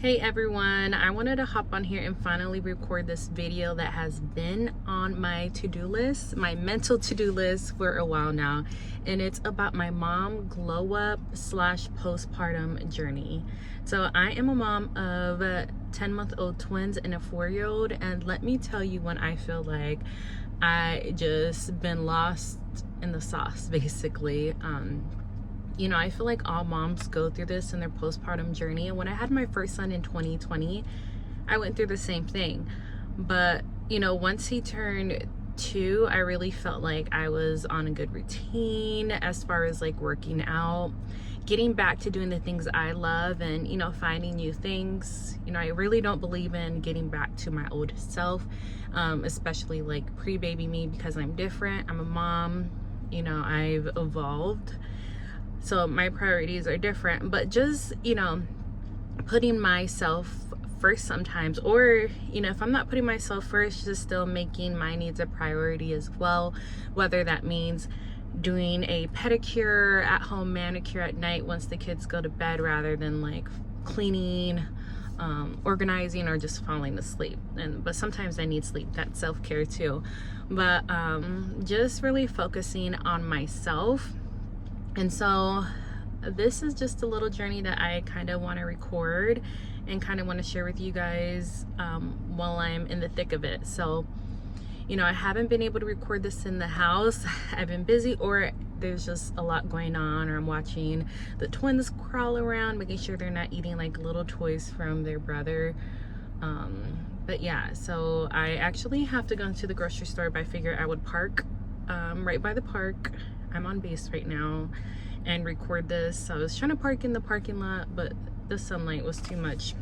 Hey everyone, I wanted to hop on here and finally record this video that has been on my to-do list, my mental to-do list for a while now, and it's about my mom glow up / postpartum journey. So I am a mom of 10-month-old twins and a 4-year-old, and let me tell you when I feel like I just been lost in the sauce basically. You know, I feel like all moms go through this in their postpartum journey. And when I had my first son in 2020, I went through the same thing. But, you know, once he turned 2, I really felt like I was on a good routine as far as like working out, getting back to doing the things I love and, you know, finding new things. You know, I really don't believe in getting back to my old self, especially like pre-baby me, because I'm different. I'm a mom, you know, I've evolved. So my priorities are different, but just, you know, putting myself first sometimes, or, you know, if I'm not putting myself first, just still making my needs a priority as well, whether that means doing a pedicure at home, manicure at night once the kids go to bed, rather than like cleaning, organizing, or just falling asleep. But sometimes I need sleep. That's self-care too. But just really focusing on myself. And so this is just a little journey that I kind of want to record and kind of want to share with you guys while I'm in the thick of it. So, you know, I haven't been able to record this in the house. I've been busy, or there's just a lot going on, or I'm watching the twins crawl around, making sure they're not eating like little toys from their brother. But yeah, so I actually have to go into the grocery store, but I figured I would park right by the park. I'm on base right now and record this. I was trying to park in the parking lot, but the sunlight was too much.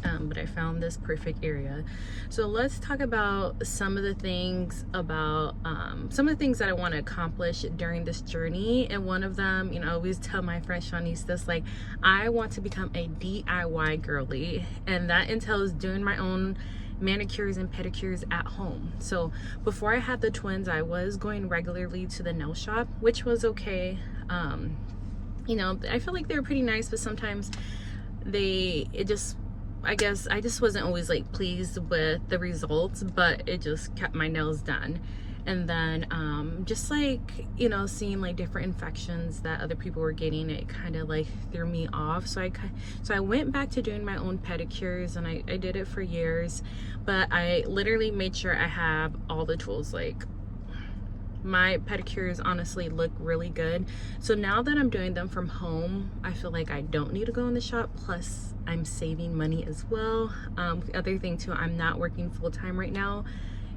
But I found this perfect area. So let's talk about some of the things that I want to accomplish during this journey. And one of them, you know, I always tell my friend Shanice this, like, I want to become a DIY girly, and that entails doing my own manicures and pedicures at home. So before I had the twins, I was going regularly to the nail shop, which was okay. You know, I feel like they were pretty nice, but sometimes I guess I just wasn't always like pleased with the results, but it just kept my nails done. And then just like, you know, seeing like different infections that other people were getting, it kind of like threw me off. So I went back to doing my own pedicures, and I did it for years, but I literally made sure I have all the tools. Like, my pedicures honestly look really good. So now that I'm doing them from home, I feel like I don't need to go in the shop. Plus I'm saving money as well. Other thing too, I'm not working full-time right now.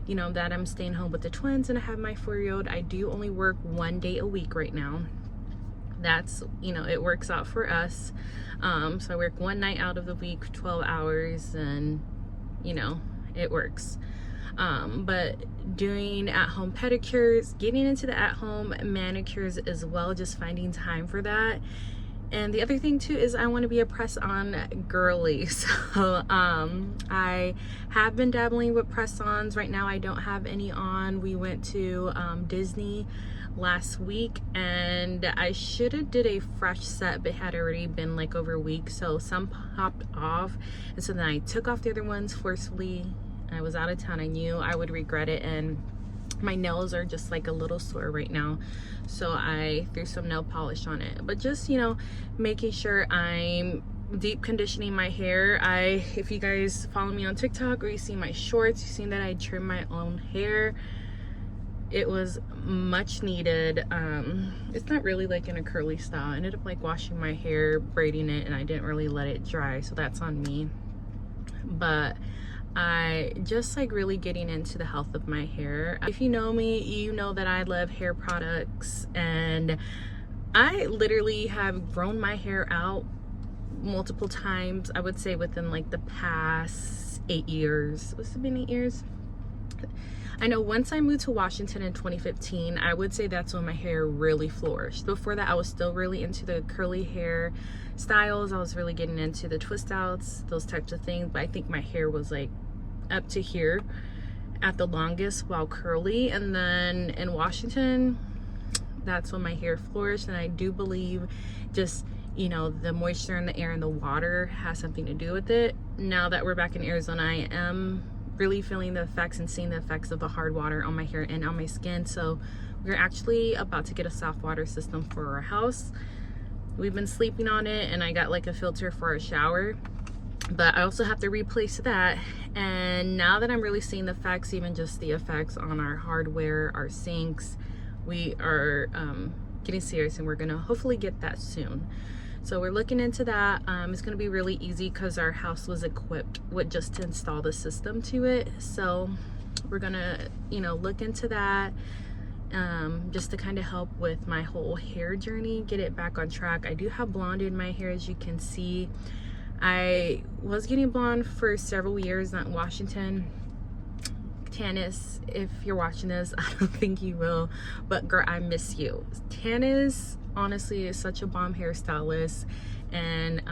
You know, that I'm staying home with the twins and I have my 4-year-old. I do only work 1 day a week right now. That's, you know, it works out for us. So I work one night out of the week, 12 hours, and, you know, it works. But doing at-home pedicures, getting into the at-home manicures as well, just finding time for that. And the other thing too is I want to be a press-on girly. So I have been dabbling with press-ons. Right now I don't have any on. We went to Disney last week, and I should have did a fresh set, but it had already been like over a week, so some popped off, and so then I took off the other ones forcefully. I was out of town. I knew I would regret it, and my nails are just like a little sore right now, so I threw some nail polish on it. But just, you know, making sure I'm deep conditioning my hair. If you guys follow me on TikTok, or you see my shorts, you've seen that I trim my own hair. It was much needed. It's not really like in a curly style. I ended up like washing my hair, braiding it, and I didn't really let it dry, so that's on me. But I just like really getting into the health of my hair. If you know me, you know that I love hair products, and I literally have grown my hair out multiple times. I would say within like the past 8 years. What's it been, 8 years? I know once I moved to Washington in 2015, I would say that's when my hair really flourished. Before that, I was still really into the curly hair styles. I was really getting into the twist outs, those types of things. But I think my hair was like up to here at the longest while curly. And then in Washington, that's when my hair flourished. And I do believe just you know, the moisture in the air and the water has something to do with it. Now that we're back in Arizona, I am really feeling the effects and seeing the effects of the hard water on my hair and on my skin. So we're actually about to get a soft water system for our house. We've been sleeping on it, and I got like a filter for our shower, but I also have to replace that. And now that I'm really seeing the effects, even just the effects on our hardware, our sinks, we are getting serious, and we're gonna hopefully get that soon. So we're looking into that. It's gonna be really easy because our house was equipped with just to install the system to it. So we're gonna, you know, look into that, just to kind of help with my whole hair journey, get it back on track. I do have blonde in my hair, as you can see. I was getting blonde for several years, not in Washington. Tanis, if you're watching this, I don't think you will, but girl, I miss you. Tanis honestly is such a bomb hairstylist, and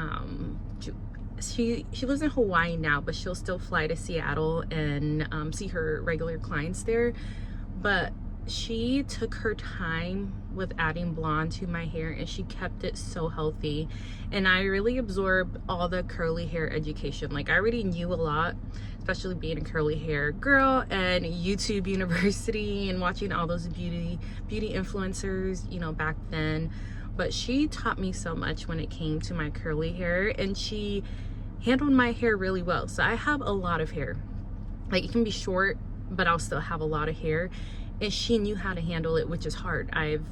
she lives in Hawaii now, but she'll still fly to Seattle and see her regular clients there. But she took her time with adding blonde to my hair, and she kept it so healthy. And I really absorbed all the curly hair education. Like, I already knew a lot, especially being a curly hair girl and YouTube University and watching all those beauty influencers, you know, back then. But she taught me so much when it came to my curly hair, and she handled my hair really well. So I have a lot of hair. Like, it can be short, but I'll still have a lot of hair. And she knew how to handle it, which is hard. I've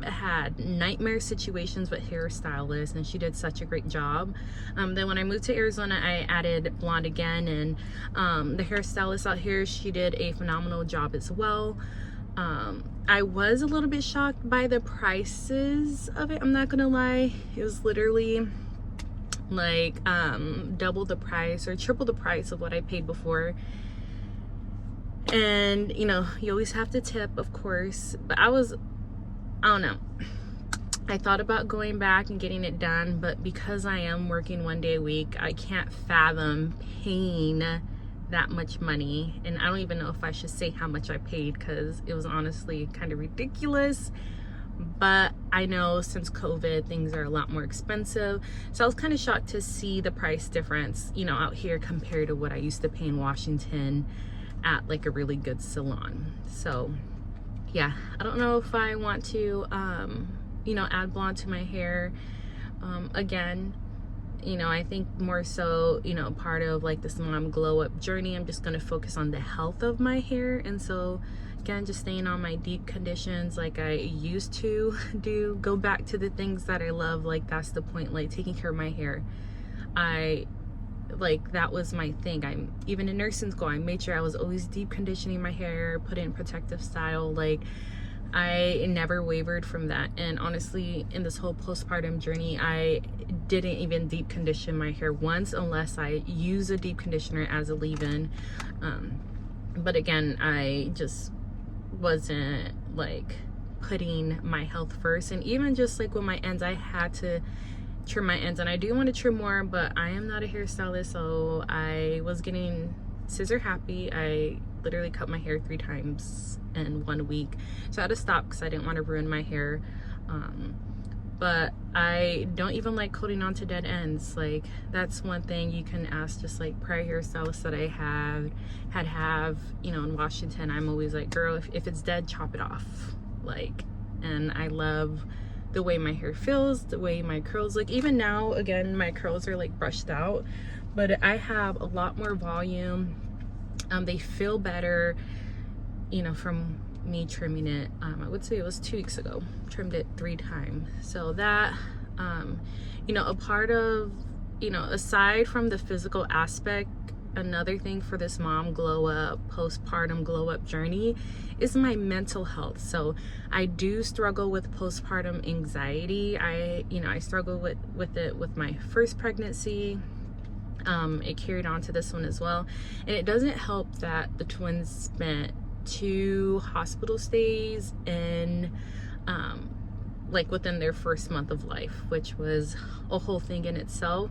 had nightmare situations with hairstylists, and she did such a great job. Then when I moved to Arizona, I added blonde again, and the hairstylist out here, she did a phenomenal job as well. I was a little bit shocked by the prices of it, I'm not gonna lie. It was literally like double the price or triple the price of what I paid before. And you know, you always have to tip, of course, but I don't know, I thought about going back and getting it done, but because I am working 1 day a week, I can't fathom paying that much money. And I don't even know if I should say how much I paid, because it was honestly kind of ridiculous. But I know since COVID, things are a lot more expensive, so I was kind of shocked to see the price difference, you know, out here compared to what I used to pay in Washington at like a really good salon. So yeah, I don't know if I want to you know, add blonde to my hair again. You know, I think more so, you know, part of like this mom glow up journey, I'm just going to focus on the health of my hair. And so again, just staying on my deep conditions like I used to do, go back to the things that I love. Like, that's the point, like taking care of my hair. Like, that was my thing. I'm even in nursing school, I made sure I was always deep conditioning my hair, put it in protective style. Like, I never wavered from that. And honestly, in this whole postpartum journey, I didn't even deep condition my hair once, unless I use a deep conditioner as a leave-in. But again, I just wasn't like putting my health first. And even just like with my ends, I had to trim my ends, and I do want to trim more, but I am not a hairstylist, so I was getting scissor happy. I literally cut my hair 3 times in 1 week, so I had to stop because I didn't want to ruin my hair. But I don't even like holding on to dead ends. Like, that's one thing you can ask just like prior hairstylists that I have, you know, in Washington. I'm always like, girl, if it's dead, chop it off. Like, and I love the way my hair feels, the way my curls look. Even now, again, my curls are like brushed out, but I have a lot more volume. They feel better, you know, from me trimming it. I would say it was 2 weeks ago, trimmed it 3 times. So that, you know, a part of, you know, aside from the physical aspect, another thing for this mom glow up, postpartum glow up journey is my mental health. So I do struggle with postpartum anxiety. I struggle with it with my first pregnancy. It carried on to this one as well. And it doesn't help that the twins spent 2 hospital stays in like within their first month of life, which was a whole thing in itself.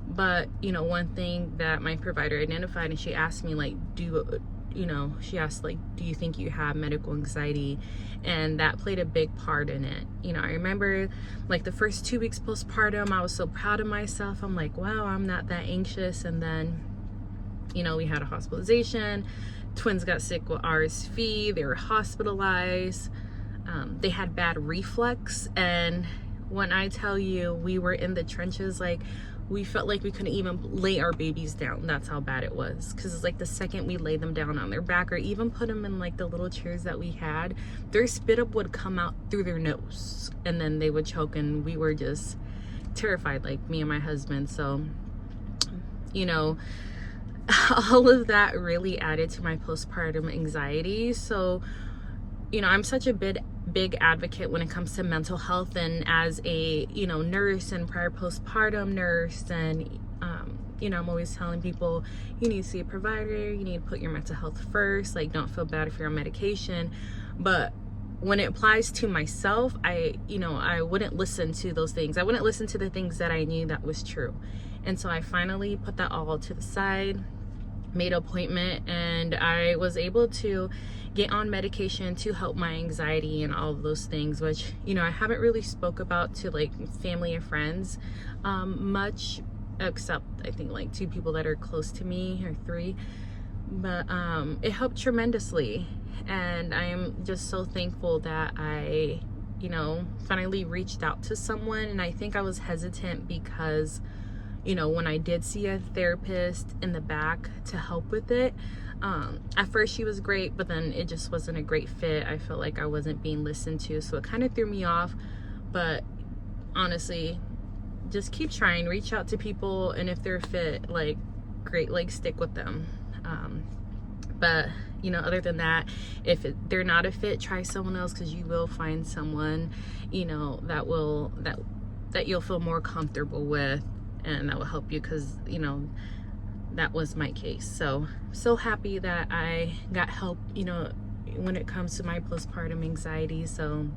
But you know, one thing that my provider identified, and she asked me like, do you know, she asked, like, do you think you have medical anxiety? And that played a big part in it. You know, I remember like the first 2 weeks postpartum, I was so proud of myself. I'm like, wow, I'm not that anxious. And then, you know, we had a hospitalization. Twins got sick with RSV. They were hospitalized. They had bad reflux. And when I tell you, we were in the trenches, like, we felt like we couldn't even lay our babies down. That's how bad it was. Because it's like the second we laid them down on their back or even put them in like the little chairs that we had, their spit up would come out through their nose and then they would choke, and we were just terrified, like me and my husband. So, you know, all of that really added to my postpartum anxiety. So, you know, I'm such a big advocate when it comes to mental health, and as a, you know, nurse and prior postpartum nurse, and you know, I'm always telling people, you need to see a provider, you need to put your mental health first, like, don't feel bad if you're on medication. But when it applies to myself, I wouldn't listen to those things. I wouldn't listen to the things that I knew that was true. And so I finally put that all to the side, made an appointment, and I was able to get on medication to help my anxiety and all of those things, which, you know, I haven't really spoke about to like family and friends much, except I think like 2 people that are close to me, or 3. But it helped tremendously, and I am just so thankful that I, you know, finally reached out to someone. And I think I was hesitant because, you know, when I did see a therapist in the back to help with it, at first she was great, but then it just wasn't a great fit. I felt like I wasn't being listened to, so it kind of threw me off. But honestly, just keep trying, reach out to people, and if they're fit, like, great, like, stick with them. But, you know, other than that, if they're not a fit, try someone else, because you will find someone, you know, that you'll feel more comfortable with, and that will help you, because, you know, that was my case. So happy that I got help, you know, when it comes to my postpartum anxiety. So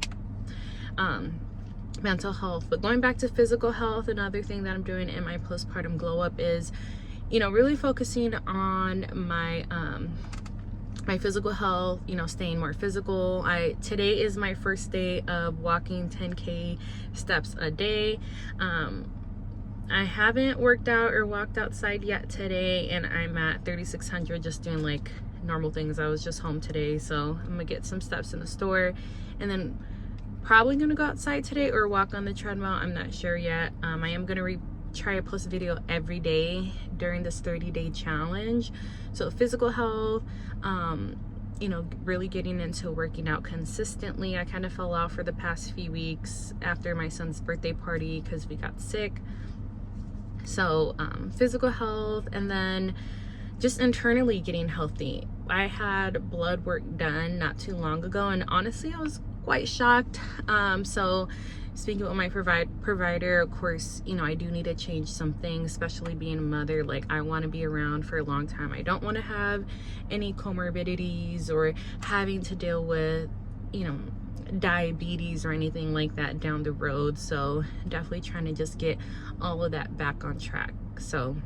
mental health. But going back to physical health, another thing that I'm doing in my postpartum glow up is, you know, really focusing on my my physical health, you know, staying more physical. Today is my first day of walking 10K steps a day. I haven't worked out or walked outside yet today, and I'm at 3,600 just doing like normal things. I was just home today, so I'm gonna get some steps in the store, and then probably gonna go outside today or walk on the treadmill. I'm not sure yet. I am gonna try to post a video every day during this 30-day challenge. So physical health, you know, really getting into working out consistently. I kind of fell off for the past few weeks after my son's birthday party because we got sick. So physical health, and then just internally getting healthy. I had blood work done not too long ago, and honestly I was quite shocked. So speaking with my provider, of course, you know, I do need to change some things, especially being a mother. Like, I want to be around for a long time. I don't want to have any comorbidities or having to deal with, you know, diabetes or anything like that down the road. So definitely trying to just get all of that back on track. So,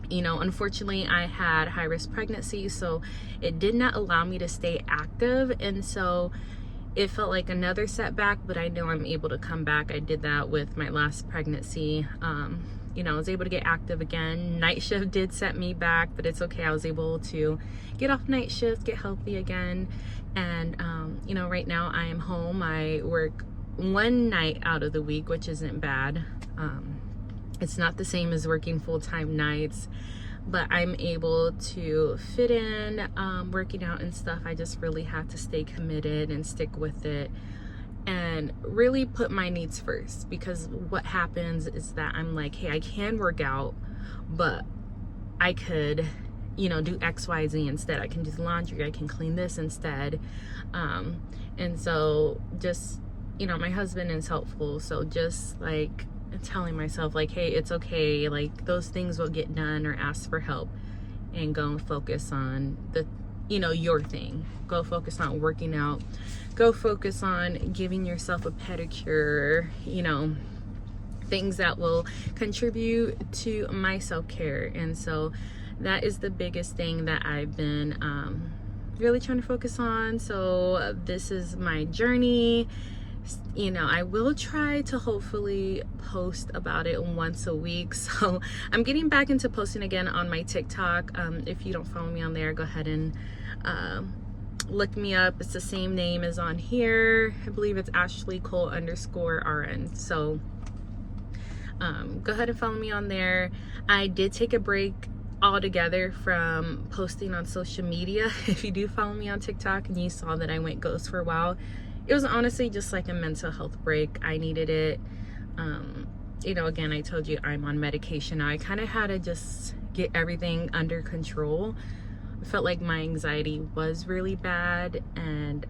you know, unfortunately I had high-risk pregnancy, so it did not allow me to stay active, and so it felt like another setback, but I know I'm able to come back. I did that with my last pregnancy. You know, I was able to get active again. Night shift did set me back, but it's okay. I was able to get off night shift, get healthy again. And, you know, right now I am home. I work 1 night out of the week, which isn't bad. It's not the same as working full-time nights, but I'm able to fit in working out and stuff. I just really have to stay committed and stick with it and really put my needs first, because what happens is that I'm like, hey, I can work out, but I could, you know, do X, Y, Z instead. I can do the laundry, I can clean this instead. And so just, you know, my husband is helpful, so just like telling myself like, hey, it's okay, like those things will get done, or ask for help and go and focus on the, you know, your thing. Go focus on working out, go focus on giving yourself a pedicure, you know, things that will contribute to my self-care. And so that is the biggest thing that I've been really trying to focus on. So this is my journey. You know, I will try to hopefully post about it once a week. So I'm getting back into posting again on my TikTok. If you don't follow me on there, go ahead and look me up. It's the same name as on here. I believe it's Ashley_Cole_RN. So go ahead and follow me on there. I did take a break altogether from posting on social media. If you do follow me on TikTok and you saw that I went ghost for a while, it was honestly just like a mental health break. I needed it. You know, again, I told you I'm on medication now. I kind of had to just get everything under control. I felt like my anxiety was really bad, and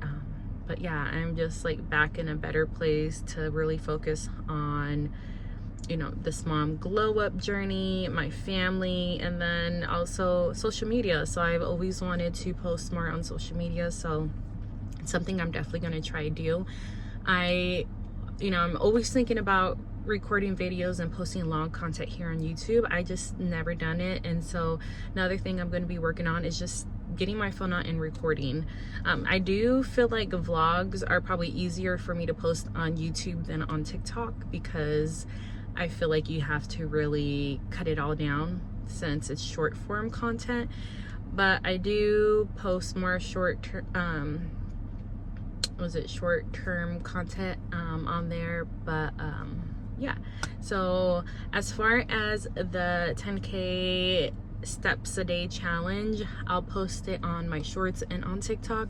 but yeah, I'm just like back in a better place to really focus on, you know, this mom glow up journey, my family, and then also social media. So I've always wanted to post more on social media, so it's something I'm definitely going to try to do. You know, I'm always thinking about recording videos and posting long content here on YouTube. I just never done it. And so another thing I'm going to be working on is just getting my phone out and recording. I do feel like vlogs are probably easier for me to post on YouTube than on TikTok, because I feel like you have to really cut it all down since it's short form content. But I do post more short-term content on there. But yeah, so as far as the 10K steps a day challenge, I'll post it on my shorts and on TikTok.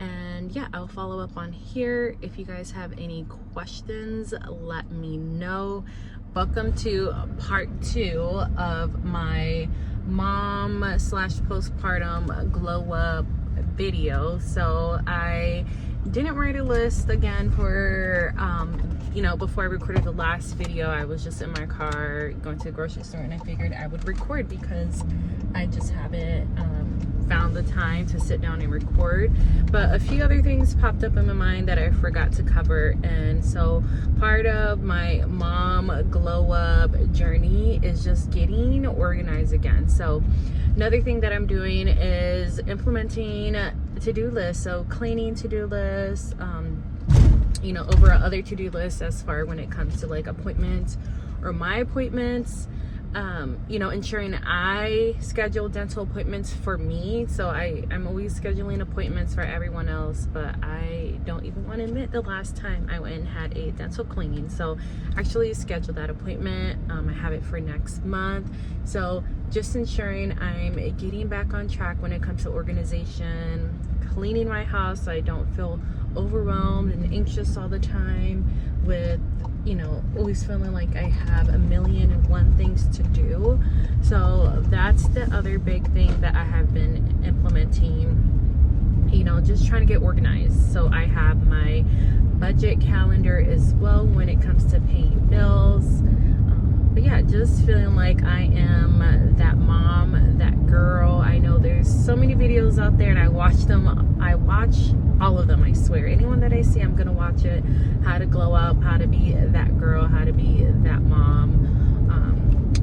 And yeah, I'll follow up on here. If you guys have any questions, let me know. Welcome to part 2 of my mom/postpartum glow up video. So I didn't write a list again for you know, before I recorded the last video. I was just in my car going to the grocery store, and I figured I would record because I just haven't found the time to sit down and record. But a few other things popped up in my mind that I forgot to cover, and so part of my mom glow up journey is just getting organized again. So another thing that I'm doing is implementing to-do lists. So cleaning to-do lists, you know, over other to-do lists as far when it comes to like appointments or my appointments. You know, ensuring I schedule dental appointments for me. So I'm always scheduling appointments for everyone else, but I don't even want to admit the last time I went and had a dental cleaning. So actually scheduled that appointment. I have it for next month. So just ensuring I'm getting back on track when it comes to organization, cleaning my house so I don't feel overwhelmed and anxious all the time with, you know, always feeling like I have 1,000,001 things to do. So that's the other big thing that I have been implementing, you know, just trying to get organized. So I have my budget calendar as well when it comes to paying bills. But yeah, just feeling like I am that mom, that girl. I know there's so many videos out there, and I watch all of them, I swear. Anyone that I see, I'm gonna watch it. How to glow up, how to be that girl, how to be that mom.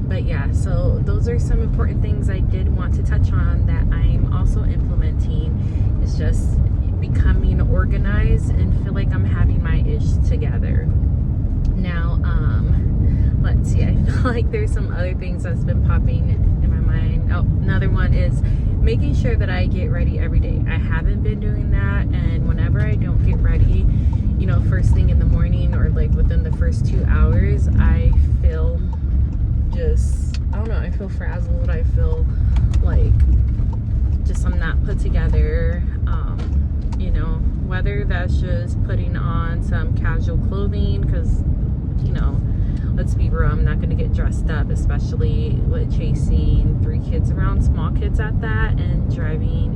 But yeah, so those are some important things I did want to touch on that I'm also implementing. It's just becoming organized and feel like I'm having my ish together. Now, let's see, I feel like there's some other things that's been popping in my mind. Oh, another one is making sure that I get ready every day. I haven't been doing that, and whenever I don't get ready, you know, first thing in the morning or like within the first 2 hours, I feel just, I don't know, I feel frazzled. I feel like just I'm not put together. You know, whether that's just putting on some casual clothing, because, you know, let's be real, I'm not going to get dressed up, especially with chasing 3 kids around, small kids at that, and driving,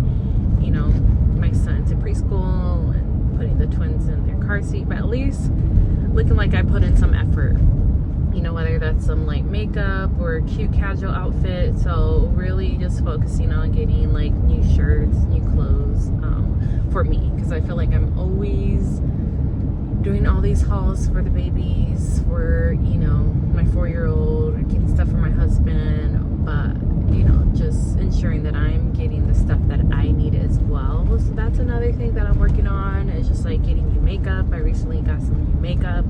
you know, my son to preschool and putting the twins in their car seat. But at least looking like I put in some effort, you know, whether that's some light makeup or a cute casual outfit. So really just focusing on getting like new shirts, new clothes for me, because I feel like I'm always doing all these hauls for the babies, for, you know, my 4-year-old, getting stuff for my husband, but, you know, just ensuring that I'm getting the stuff that I need as well. So that's another thing that I'm working on, is just like getting new makeup. I recently got some new makeup,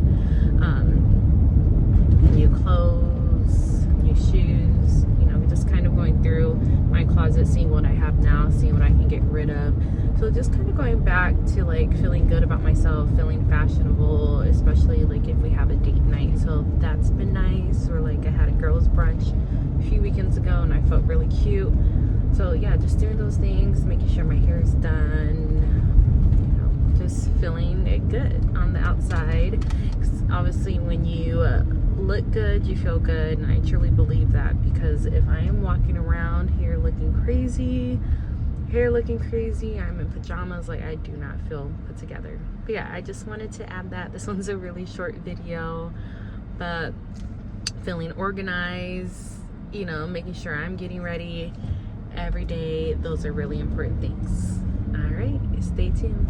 new clothes, new shoes, you know, just kind of going through my closet, seeing what I have now, seeing what I can get rid of. So just kind of going back to like feeling good about myself, feeling fashionable, especially like if we have a date night. So that's been nice. Or like I had a girls brunch a few weekends ago and I felt really cute. So yeah, just doing those things, making sure my hair is done, you know, just feeling it good on the outside. 'Cause obviously when you look good, you feel good, and I truly believe that, because if I am walking around here looking crazy, hair looking crazy, I'm in pajamas, like I do not feel put together. But yeah, I just wanted to add that. This one's a really short video, but feeling organized, you know, making sure I'm getting ready every day, those are really important things. All right, stay tuned.